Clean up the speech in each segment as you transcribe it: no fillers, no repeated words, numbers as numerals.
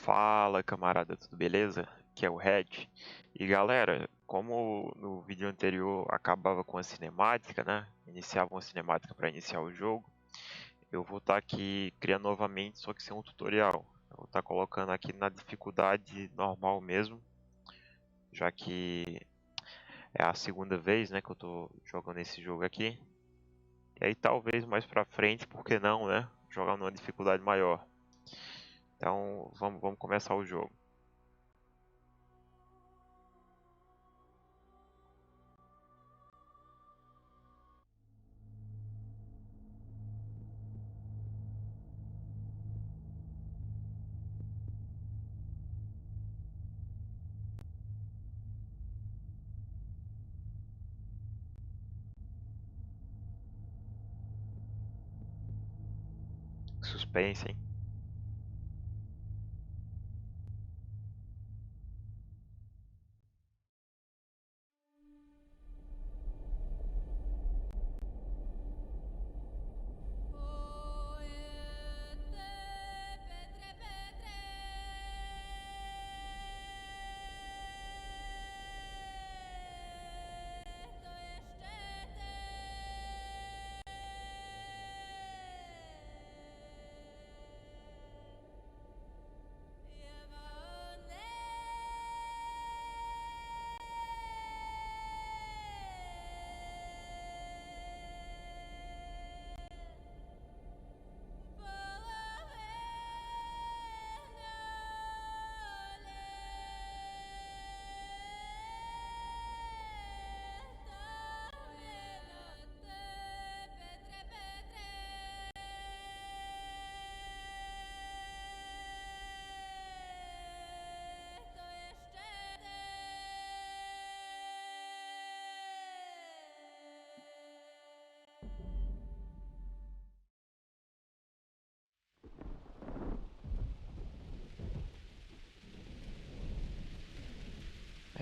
Fala, camarada, tudo beleza? Aqui é o Red. E galera, como no vídeo anterior acabava com a cinemática, né? Iniciava uma cinemática para iniciar o jogo. Eu vou estar aqui criando novamente, só que sem um tutorial. Eu vou estar colocando aqui na dificuldade normal mesmo, já que é a segunda vez, né, que eu tô jogando esse jogo aqui. E aí talvez mais pra frente, por que não, né? Jogar numa dificuldade maior. Então vamos começar o jogo. Suspense, hein?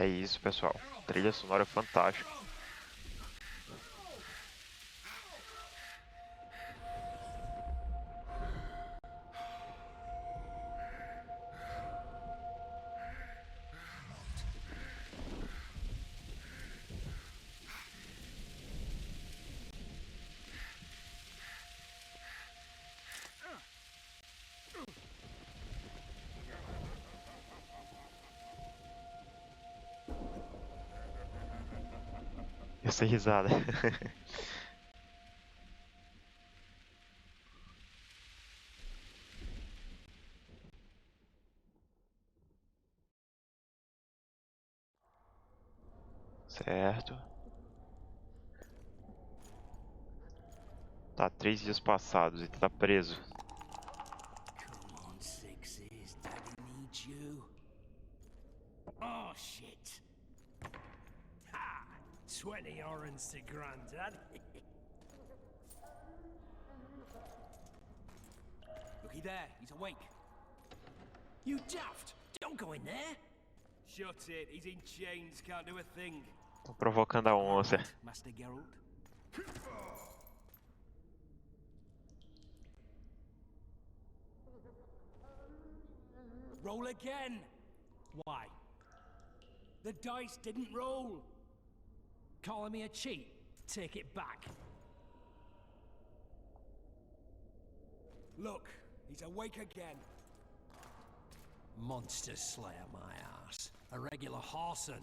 É isso, pessoal. Trilha sonora fantástica. Essa risada. Certo. Tá 3 dias passados e tá preso. Come on, sixes. Daddy needs you. Oh, shit. Ha! 20 orange to Grandad. Looky there, he's awake. You daft! Don't go in there! Shut it, he's in chains, can't do a thing. Tô provocando a onça. Master Geralt? Roll again! Why? The dice didn't roll! Calling me a cheat? Take it back. Look, he's awake again. Monster Slayer, my ass. A regular horson.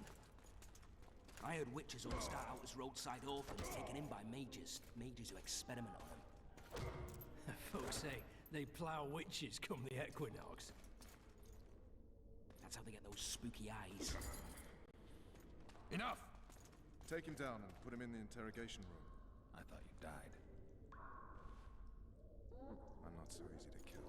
I heard witches all start out as roadside orphans taken in by mages. Mages who experiment on them. Folks say they plough witches come the equinox. That's how they get those spooky eyes. Enough! Take him down and put him in the interrogation room. I thought you died. I'm not so easy to kill.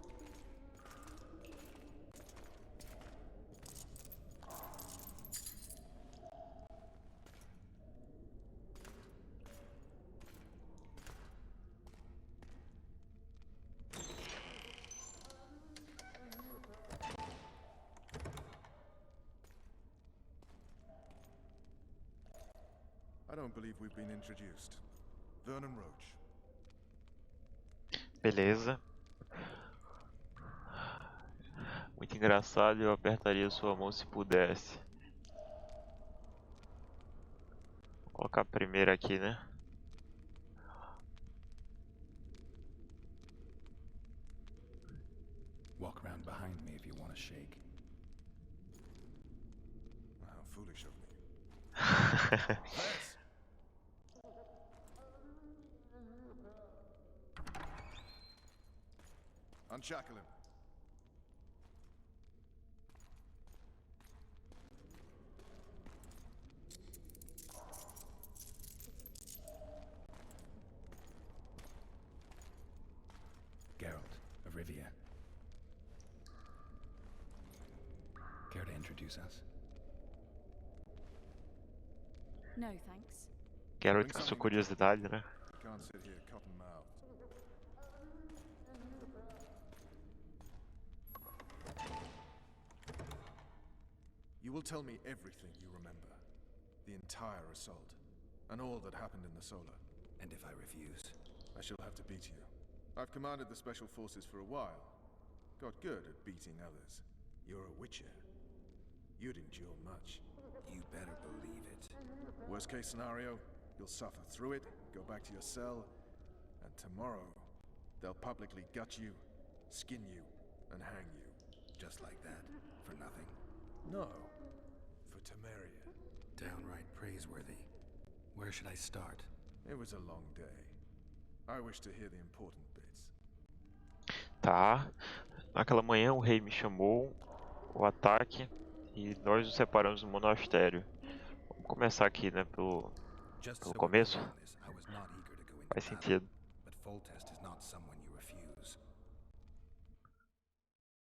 I don't believe we've been introduced. Vernon Roach. Beleza. O Muito engraçado, eu apertaria sua mão se pudesse. Vou colocar a primeira aqui, né? Walk around behind me if you want to shake. How foolish of me. Yes. Unshackle him. Geralt of Rivia. Care to introduce us? No, thanks. Quero com sua curiosidade, né? You can't sit here cotton-mouthed. You will tell me everything you remember. The entire assault. And all that happened in the Solar. And if I refuse? I shall have to beat you. I've commanded the Special Forces for a while. Got good at beating others. You're a Witcher. You'd endure much. You better believe it. Worst case scenario, you'll suffer through it, go back to your cell, and tomorrow, they'll publicly gut you, skin you, and hang you. Just like that? For nothing? No, for Temeria. Downright praiseworthy. Where should I start? It was a long day. I wish to hear the important bits. Tá. Naquela manhã o rei me chamou, o ataque, e nós nos separamos no monastério. Vamos começar aqui, né, pelo começo. Faz sentido.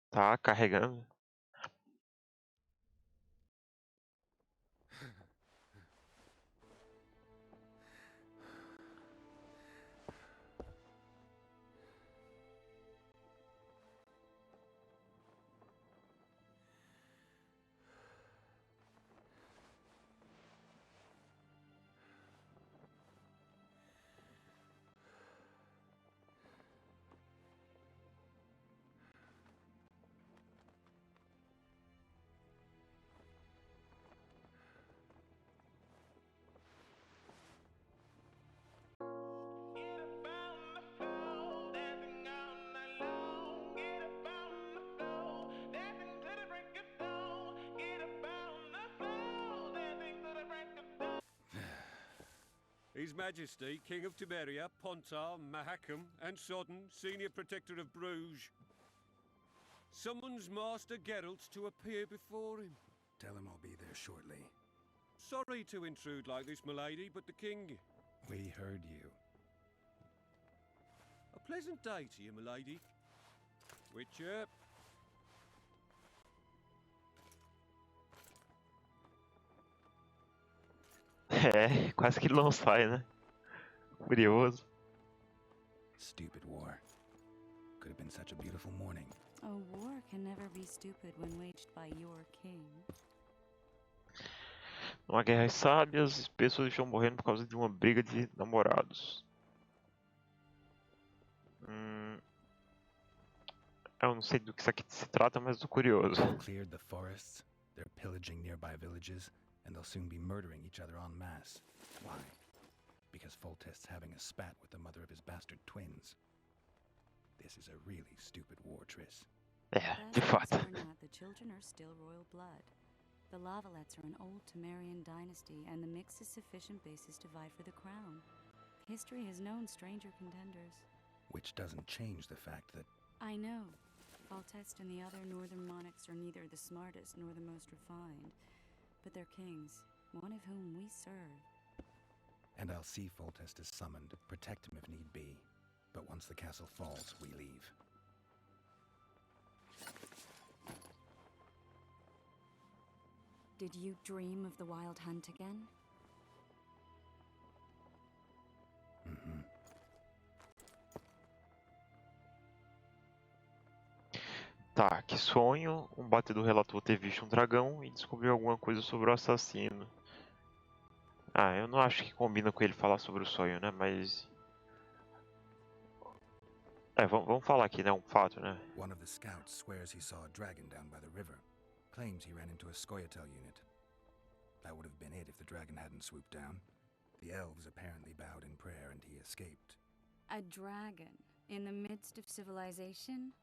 Tá carregando. His Majesty, King of Temeria, Pontar, Mahakam, and Sodden, Senior Protector of Bruges, summons Master Geralt to appear before him. Tell him I'll be there shortly. Sorry to intrude like this, milady, but the King... We heard you. A pleasant day to you, milady. Witcher. É, quase que ele não sai, né? Curioso. Stupid war. Could have been such a beautiful morning. A war can never be stupid when waged by your king. Numa guerra às sábias, pessoas estão morrendo por causa de uma briga de namorados. Eu não sei do que isso aqui se trata, mas tô curioso. Cleared the forests, they're pillaging nearby villages, and they'll soon be murdering each other en masse. Why? Because Foltest's having a spat with the mother of his bastard twins. This is a really stupid war, Triss. É, de fato. The children are still royal blood. The Lavalettes are an old Temerian dynasty, and the mix is sufficient basis to vie for the crown. History has known stranger contenders. Which doesn't change the fact that... I know. Foltest and the other northern monarchs are neither the smartest nor the most refined, but they're kings, one of whom we serve. And I'll see Foltest is summoned, protect him if need be. But once the castle falls, we leave. Did you dream of the Wild Hunt again? Mm-hmm. Tá, que sonho. Um batedor relatou ter visto um dragão e descobriu alguma coisa sobre o assassino. Ah, eu não acho que combina com ele falar sobre o sonho, né? Mas... Vamos falar aqui, né? Um fato, né? One of the scouts swears he saw a dragon down by the river. Claims he ran into a Scoia'tael unit. That would have been it if the dragon hadn't swooped down. The elves apparently bowed in prayer and he escaped. A dragon in the midst of civilization?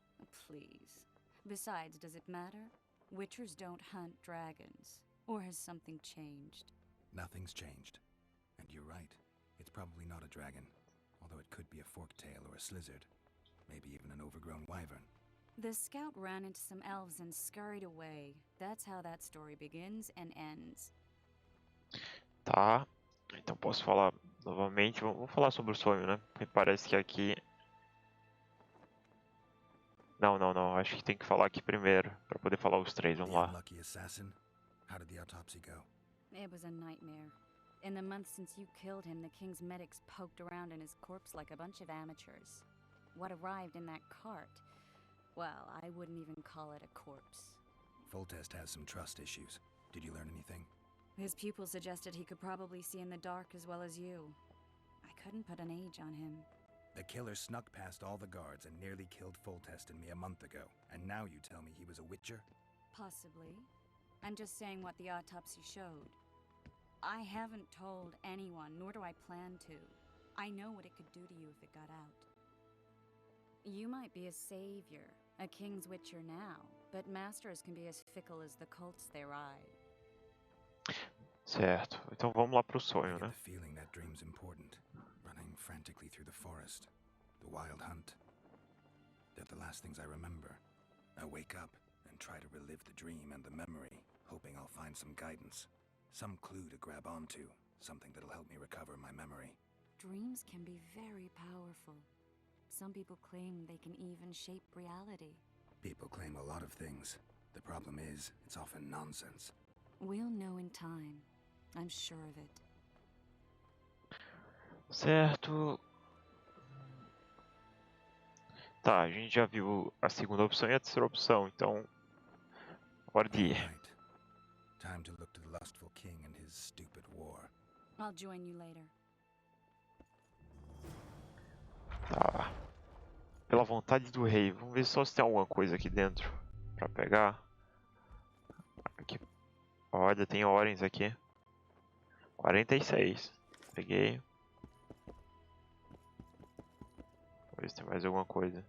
Please. Besides, does it matter? Witchers don't hunt dragons. Or has something changed? Nothing's changed. And you're right. It's probably not a dragon. Although it could be a forktail or a slizzard. Maybe even an overgrown wyvern. The scout ran into some elves and scurried away. That's how that story begins and ends. Tá. Então posso falar novamente. Vamos falar sobre o sonho, né? Porque parece que aqui... Não. Acho que tem que falar aqui primeiro, pra poder falar os três. Vamos The lá. unlucky assassin? How did the autopsy go? It was a nightmare. In the months since you killed him, the king's medics poked around in his corpse like a bunch of amateurs. What arrived in that cart? Well, I wouldn't even call it a corpse. Foltest has some trust issues. Did you learn anything? His pupil suggested he could probably see in the dark as well as you. I couldn't put an age on him. The killer snuck past all the guards and nearly killed Foltest and me a month ago. And now you tell me he was a witcher? Possibly. I'm just saying what the autopsy showed. I haven't told anyone, nor do I plan to. I know what it could do to you if it got out. You might be a savior, a king's witcher now, but masters can be as fickle as the colts they ride. Certo. Então vamos lá pro I sonho, get né? the feeling that dream's important. Running frantically through the forest. The wild hunt. They're the last things I remember. I wake up and try to relive the dream and the memory, hoping I'll find some guidance. Some clue to grab onto. Something that'll help me recover my memory. Dreams can be very powerful. Some people claim they can even shape reality. People claim a lot of things. The problem is, it's often nonsense. We'll know in time. I'm sure of it. Certo. Tá, a gente já viu a segunda opção e a terceira opção, então... Hora de ir. Right. Time to look to the lustful king and his stupid war. I'll join you later. Tá. Pela vontade do rei. Vamos ver só se tem alguma coisa aqui dentro pra pegar. Aqui. Olha, tem ordens aqui. 46. Peguei. Vamos ver se tem mais alguma coisa.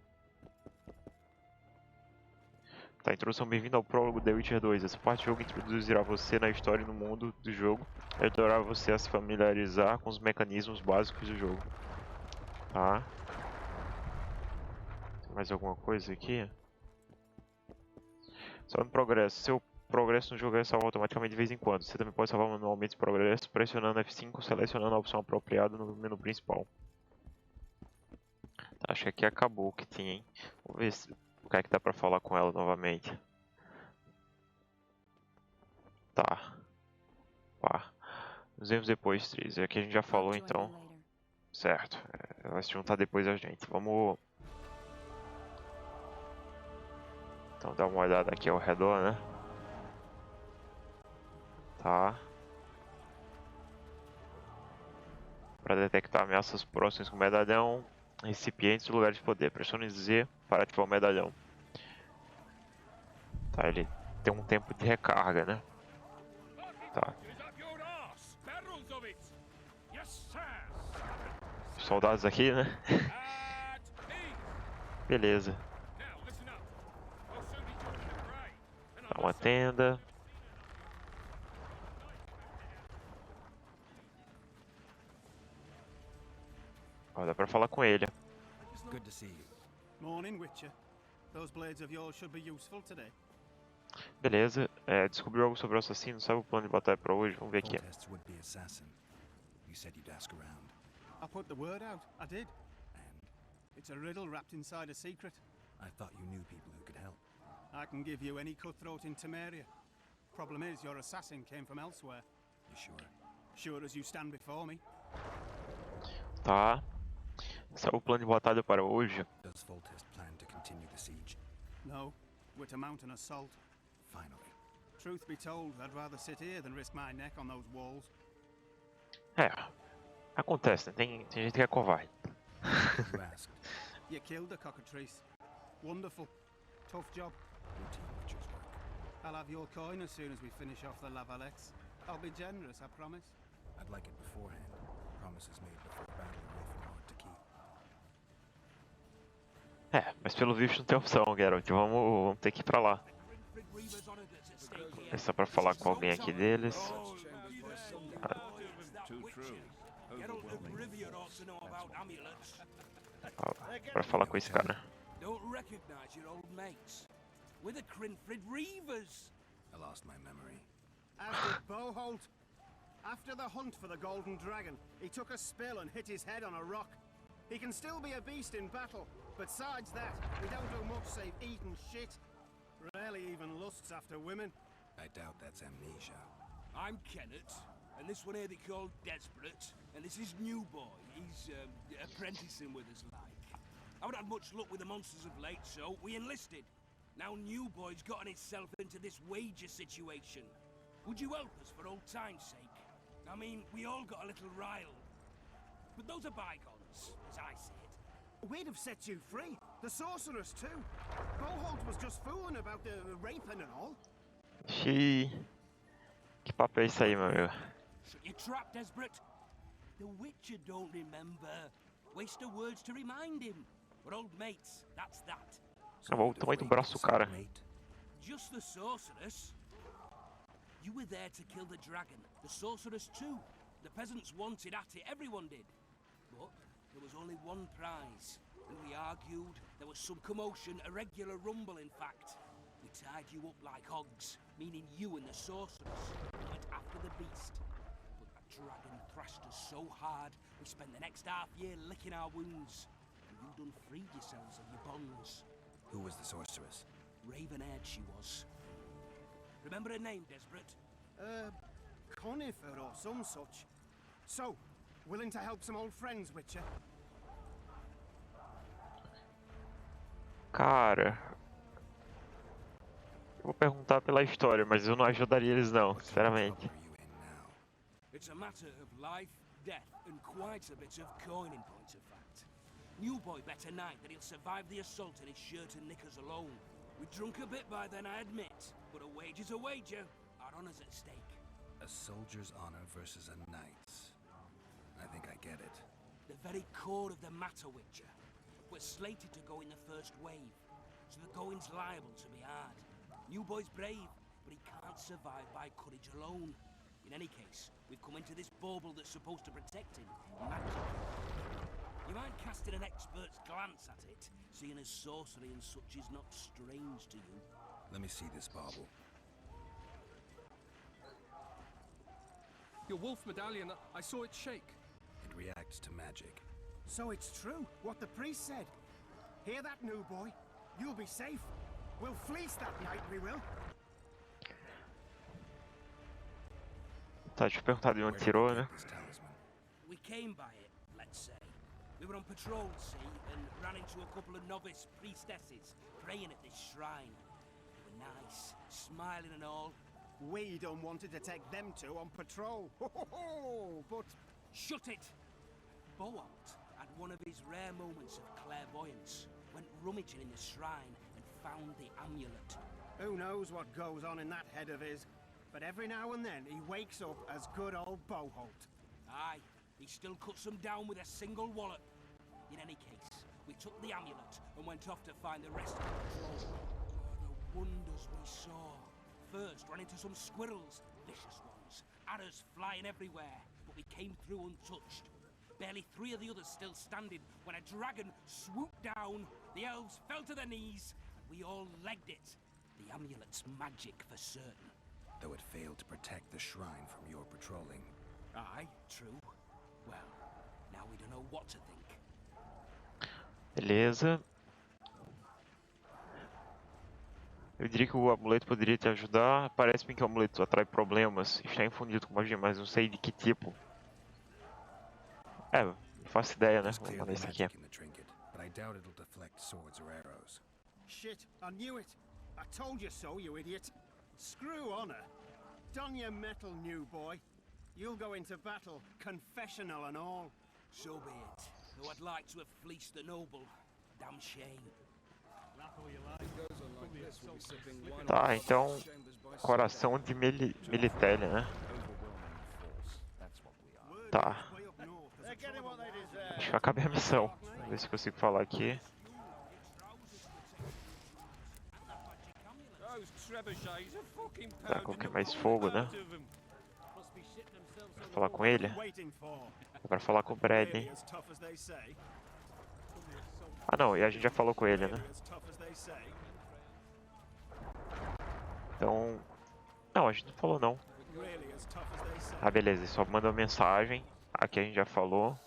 Tá, introdução, bem-vindo ao prólogo The Witcher 2. Essa parte do jogo introduzirá você na história e no mundo do jogo e ajudará você a se familiarizar com os mecanismos básicos do jogo. Tá. Tem mais alguma coisa aqui? Salve progresso. Seu progresso no jogo é salvo automaticamente de vez em quando. Você também pode salvar manualmente o progresso pressionando F5 selecionando a opção apropriada no menu principal. Tá, acho que aqui acabou o que tinha, hein? Vamos ver se... o que é que dá pra falar com ela novamente. Tá. Pá. Nos vemos depois, Tris. Aqui a gente já falou, I'll join então. you later. Certo. Ela vai se juntar depois a gente. Vamos... Então dá uma olhada aqui ao redor, né? Tá. Para detectar ameaças próximas com o medalhão, recipientes e lugares de poder. Pressione Z para ativar o medalhão. Tá, ele tem um tempo de recarga, né? Tá. Soldados aqui, né? Beleza. Tá, uma tenda. Ó, dá pra falar com ele. Good to see you. Morning, Witcher. Those blades of yours should be useful today. Beleza. Descobriu algo sobre o assassino? Sabe o plano de batalha pra hoje? Vamos ver aqui. Foltest's would-be assassin. You said you'd ask around. I put the word out. I did. And It's a riddle wrapped inside a secret. I thought you knew people who could help. I can give you any cutthroat in Temeria. Problem is, your assassin came from elsewhere. You sure? Sure as you stand before me. Tá. Sabe o plano de batalha para hoje? Does Foltest plan to continue the siege? No, we're to mount an assault. Finally. Truth be told, I'd rather sit here than risk my neck on those walls. Acontece, né? Tem gente que é covarde. You asked. You killed the cockatrice. Wonderful. Tough job. Routine butcher's work. I'll have your coin as soon as we finish off the lavalettes. I'll be generous, I promise. I'd like it beforehand. Promises made before battle are often hard to keep. É, mas pelo visto não tem opção, Geralt. Vamos ter que ir pra lá. É só pra falar com alguém aqui deles. Pra falar com esse cara. I lost my memory. As did Boholt. After the hunt for the Golden Dragon, he took a spill and hit his head on a rock. He can still be a beast in battle. Besides that, he don't do much save eat and shit. Rarely even lusts after women. I doubt that's amnesia. I'm Kenneth, and this one here they call Desperate, and this is New Boy. He's apprenticing with us like. I haven't had much luck with the monsters of late, so we enlisted. Now New Boy's gotten himself into this wager situation. Would you help us for old time's sake? I mean, we all got a little riled. But those are bygones, as I see it. We'd have set you free. The sorceress too. Boholt was just fooling about the raping and all. Xiii. Que papo é isso aí, meu amigo? Shut your trap, Desperate. The Witcher don't remember. Waste of words to remind him. We're old mates, that's that. Olha o tamanho do braço do cara. Just the sorceress? You were there to kill the dragon. The sorceress too. The peasants wanted at it, everyone did. But there was only one prize. And we argued, there was some commotion, a regular rumble in fact. We tied you up like hogs, meaning you and the sorceress, and went after the beast. But that dragon thrashed us so hard, we spent the next half year licking our wounds. And you done freed yourselves of your bonds. Who was the sorceress? Raven-haired she was. Remember her name, Desperate? Conifer or some such. So, willing to help some old friends, Witcher? Cara, eu vou perguntar pela história, mas eu não ajudaria eles não, sinceramente. It's a matter of life, death, and quite a bit of coin in point of fact. New Boy bet tonight that he'll survive the assault in his shirt and knickers alone. We drunk a bit by then, I admit, but a wager's a wager. Our honor's at stake. A soldier's honor versus a knight's. I think I get it. The very core of the matter, Witcher. We're slated to go in the first wave, so the going's liable to be hard. New Boy's brave, but he can't survive by courage alone. In any case, we've come into this bauble that's supposed to protect him, magic. You mind casting an expert's glance at it, seeing as sorcery and such is not strange to you? Let me see this bauble. Your wolf medallion, I saw it shake. It reacts to magic. So it's true, what the priest said. Hear that, New Boy? You'll be safe. We'll fleece that night, we will. Tá, deixa eu perguntar de onde tirou, né? We came by it, let's say. We were on patrol, see, and ran into a couple of novice priestesses praying at this shrine. They were nice, smiling and all. We don't wanted to take them two on patrol. But... Shut it! Boholt had one of his rare moments of clairvoyance, went rummaging in the shrine and found the amulet. Who knows what goes on in that head of his, but every now and then he wakes up as good old Boholt. Aye, he still cuts them down with a single wallet. In any case, we took the amulet and went off to find the rest of the patrol. Oh, the wonders we saw. First, ran into some squirrels, vicious ones, arrows flying everywhere, but we came through untouched. Barely 3 of the others still standing when a dragon swooped down, the elves fell to their knees, and we all legged it. The amulet's magic for certain. Though it failed to protect the shrine from your patrolling. Aye, true. Well, now we don't know what to think. Beleza. Eu diria que o amuleto poderia te ajudar. Parece-me que o amuleto atrai problemas. Está infundido com magia, mas não sei de que tipo. É, não faço ideia, né? Vamos mandar isso aqui. Shit, I knew it. I told you so, you idiot. Screw honor. Don your metal, New Boy. You'll go into battle, confessional and all. So be it. Though I'd like to have fleeced the noble. Damn shame. Tá, então... Coração de militéria, né? Tá. Acho que eu acabei a missão. Vamos ver se consigo falar aqui. Tá, coloquei mais fogo, né? Pra falar com ele? É pra falar com o Brad, hein? Ah não, e a gente já falou com ele, né? Então... Não, a gente não falou não. Ah, beleza, ele só mandou mensagem. Aqui a gente já falou.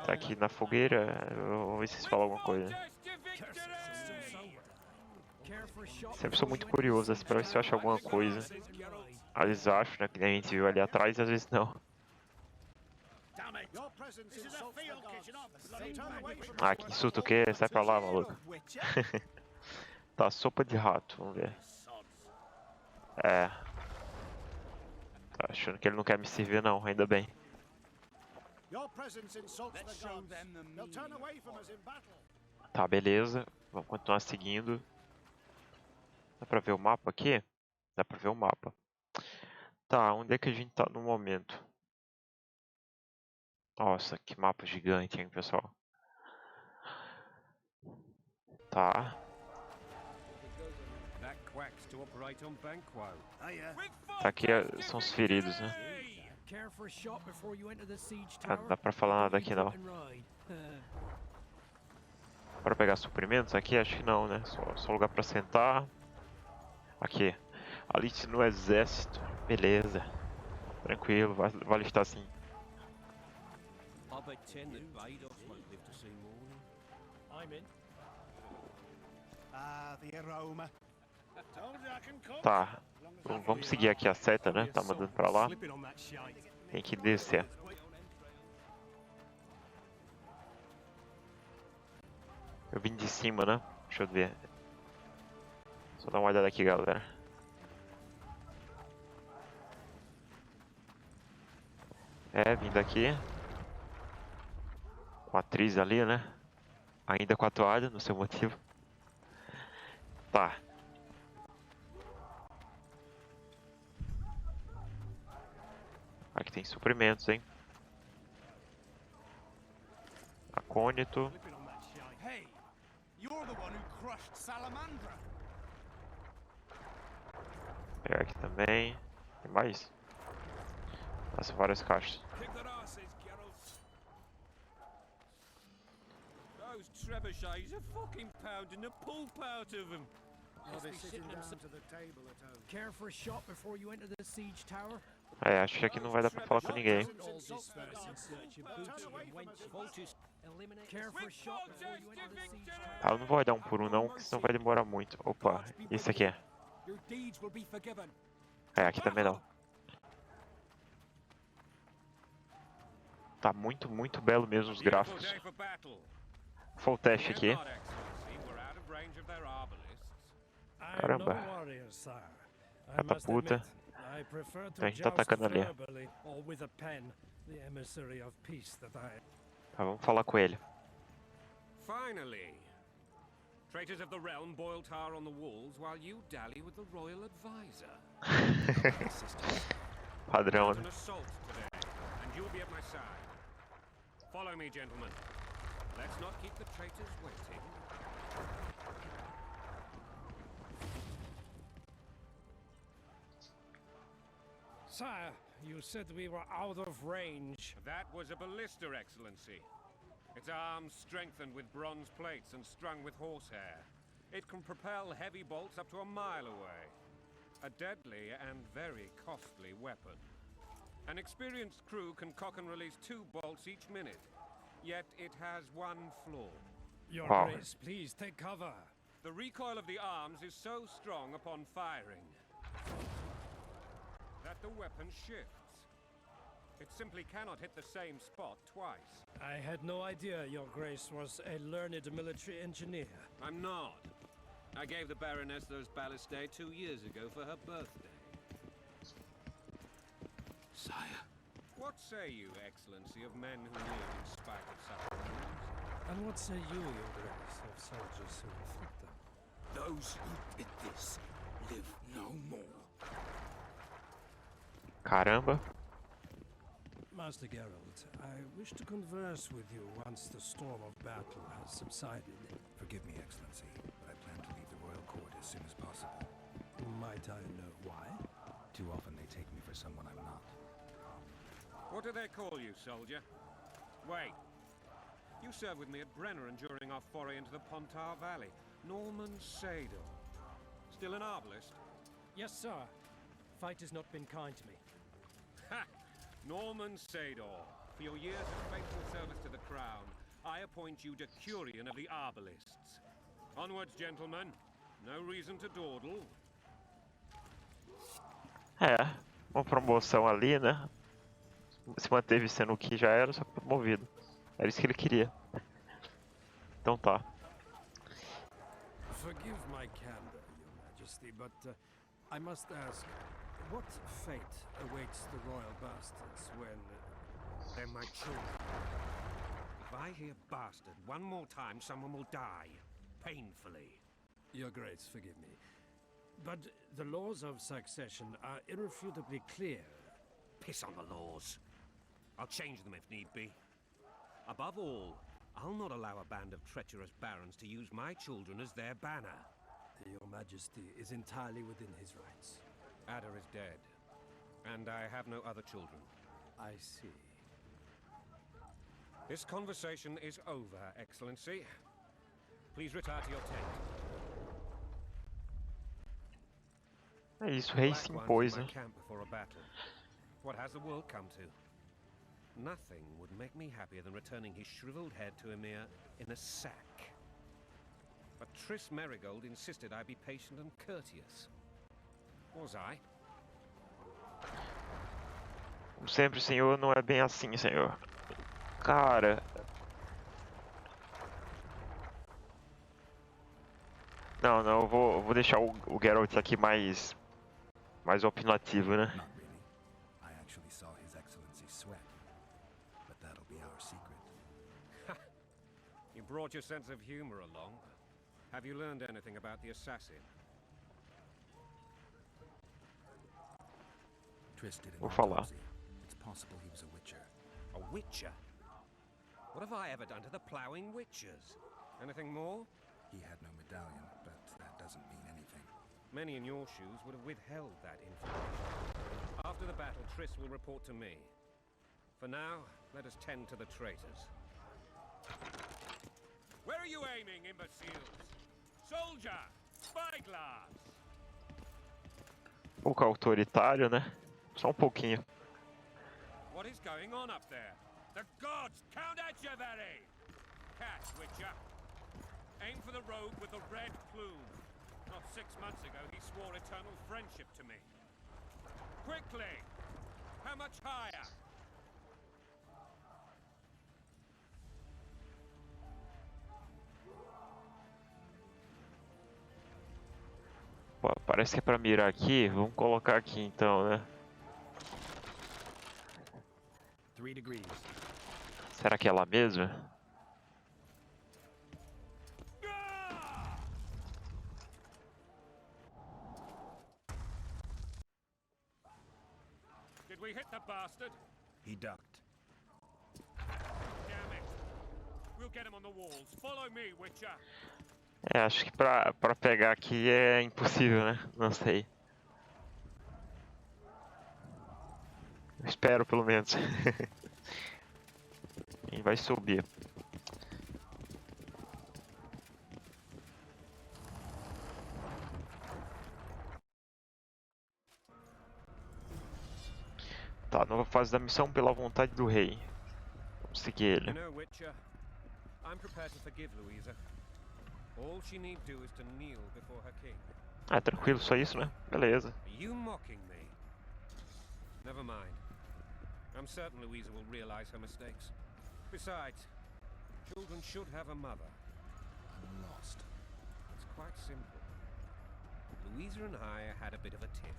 Tá aqui na fogueira. Vamos ver se vocês falam alguma coisa. Sempre sou muito curioso assim, pra ver se eu acho alguma coisa. Às vezes acho, né? Que nem a gente viu ali atrás, às vezes não. Ah, que insulto o quê? Sai pra lá, maluco. Tá, sopa de rato, vamos ver. É. Tá achando que ele não quer me servir não, ainda bem. Tá, beleza. Vamos continuar seguindo. Dá pra ver o mapa aqui? Dá pra ver o mapa. Tá, onde é que a gente tá no momento? Nossa, que mapa gigante, hein, pessoal. Tá. Tá aqui são os feridos, né? Ah, não dá pra falar nada aqui não. Para pegar suprimentos aqui? Acho que não, né? Só lugar pra sentar. Aqui. Aliste no exército. Beleza. Tranquilo, vai listar assim. Tá. Vamos seguir aqui a seta, né? Tá mandando pra lá. Tem que descer. Eu vim de cima, né? Deixa eu ver. Só dar uma olhada aqui, galera. É, vim daqui. Com a atriz ali, né? Ainda com a toalha, no seu motivo. Tá. Aqui tem suprimentos, hein? Acônito. Pegar aqui também. Tem mais? Nossa, várias caixas. Trebuchets are fucking pounding the pulp out of them. Care for a shot before you enter the siege tower? É, acho que aqui não vai dar pra falar com ninguém. Tá, eu não vou olhar um por um não, porque senão vai demorar muito. Opa, esse aqui é. É, aqui também não. Tá muito, muito belo mesmo os gráficos. Foi o teste aqui. Caramba. Catapulta. Então a gente tá atacando ali. Tá, vamos falar com ele. Finally. Traitors of the realm boil tar on the walls while you dally with the royal advisor. Padrão, né? An assault today, and you'll be at my side. Follow me, gentlemen. Let's not keep the traitors waiting. Sire, you said we were out of range. That was a ballista, Excellency. Its arms strengthened with bronze plates and strung with horsehair. It can propel heavy bolts up to a mile away. A deadly and very costly weapon. An experienced crew can cock and release 2 bolts each minute. Yet it has one flaw. Your Grace, please take cover. The recoil of the arms is so strong upon firing that the weapon shifts. It simply cannot hit the same spot twice. I had no idea Your Grace was a learned military engineer. I'm not. I gave the Baroness those ballistae 2 years ago for her birthday. Sire, What say you, Excellency, of men who live in spite of such rules? And what say you, Your Grace, of soldiers who inflict them? Those who did this live no more. Caramba. Master Geralt, I wish to converse with you once the storm of battle has subsided. Forgive me, Excellency, but I plan to leave the royal court as soon as possible. Might I know why? Too often they take me for someone I'm not. What do they call you, soldier? Wait. You served with me at Brenneran during our foray into the Pontar Valley. Norman Sador. Still an arbalist? Yes, sir. Fight has not been kind to me. Ha! Norman Sador. For your years of faithful service to the crown, I appoint you Decurion of the Arbalists. Onwards, gentlemen. No reason to dawdle. É, uma promoção ali, né? Se manteve sendo o que já era, só que promovido. Era isso que ele queria. Então tá. Forgive my candor, Your Majesty, but I must ask, what fate awaits the royal bastards when... They're my children. If I hear bastard one more time, someone will die. Painfully. Your Grace, forgive me. But the laws of succession are irrefutably clear. Piss on the laws. I'll change them if need be. Above all, I'll not allow a band of treacherous barons to use my children as their banner. Your Majesty is entirely within his rights. Ada is dead, and I have no other children. I see. This conversation is over, Excellency. Please retire to your tent. É isso, o rei se impôs, né? Camp before a battle. What has the world come to? Nothing would make me happier than returning his shriveled head to Emir in a sack. But Triss Merigold insisted I be patient and courteous. Was I? Como sempre, senhor, não é bem assim, senhor. Cara... Não, eu vou deixar o Geralt aqui mais opinativo, né? Not really. I actually saw His Excellency sweat. But that'll be our secret. You brought your sense of humor along. Have you learned anything about the assassin? Triss did an Vou falar. autopsy. It's possible he was a witcher. A witcher? What have I ever done to the ploughing witchers? Anything more? He had no medallion, but that doesn't mean anything. Many in your shoes would have withheld that information. After the battle, Triss will report to me. For now, let us tend to the traitors. Where are you aiming, imbeciles? Soldier! Spyglass! Um pouco autoritário, né? Só um pouquinho. What is going on up there? The gods count at you, very! Catch, Witcher! Aim for the rogue with the red plume. Not 6 months ago, he swore eternal friendship to me. Quickly! How much higher? Pô, parece que é pra mirar aqui. Vamos colocar aqui então, né? 3 degrees. Será que é lá mesmo? Did we hit the bastard? He ducked. Damn it. We'll get him on the walls. Follow me, Witcher. É, acho que pra pegar aqui é impossível, né? Não sei. Espero, pelo menos. E vai subir. Tá, nova fase da missão pela vontade do rei. Vamos seguir ele. You know, Witcher, I'm prepared to forgive Louisa. All she need do is to kneel before her king. Ah, tranquilo, só isso, né? Beleza. Are you mocking me? Never mind. I'm certain Louisa will realize her mistakes. Besides, children should have a mother. I'm lost. It's quite simple. Louisa and I had a bit of a tiff.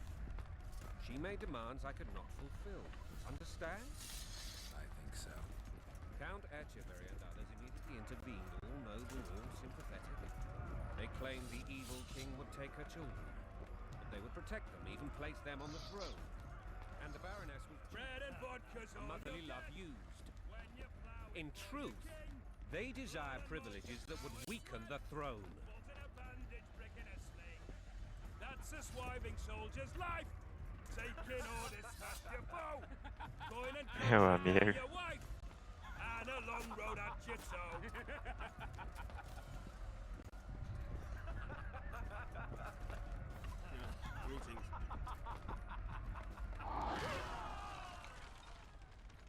She made demands I could not fulfill. Understand? I think so. Count Etchebury and others immediately intervened, all noble, all sympathetic. They claimed the evil king would take her children, but they would protect them, even place them on the throne. And the Baroness was bread and vodka's a motherly love used. In truth, they desire privileges that would weaken the throne. That's a swiving soldier's life. Taking orders past your foe. Going and Meu amigo. your wife. And a long road at your toe.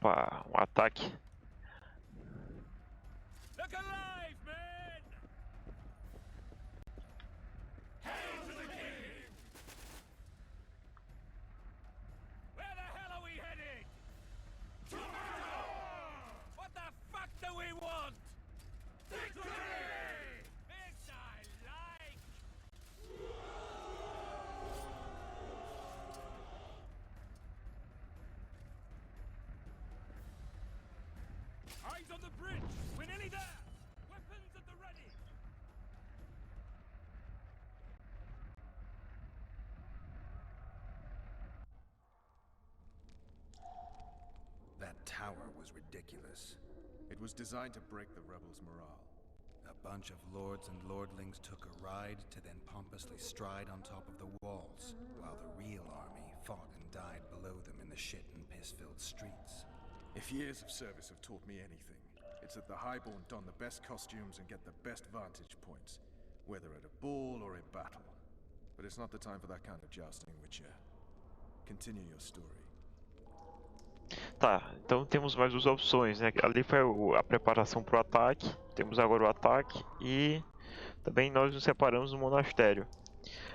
Opa, ataque. Look alive, men! Hail to the king! Where the hell are we headed? What the fuck do we want? Victory! This I like! Eyes on the bridge! We're nearly there! Weapons at the ready! That tower was ridiculous. It was designed to break the rebels' morale. A bunch of lords and lordlings took a ride to then pompously stride on top of the walls, while the real army fought and died below them in the shit and piss-filled streets. If years of service have taught me anything, it's that the Highborn don the best costumes and get the best vantage points, whether at a ball or in battle. But it's not the time for that kind of jousting, Witcher. Continue your story. Tá, então temos mais duas opções, né? Ali foi a preparação para o ataque. Temos agora o ataque e também nós nos separamos no monastério.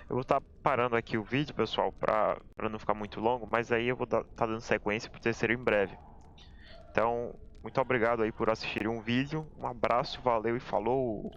Eu vou estar parando aqui o vídeo, pessoal, para não ficar muito longo, mas aí eu vou estar dando sequência para o terceiro em breve. Então, muito obrigado aí por assistirem um vídeo. Um abraço, valeu e falou!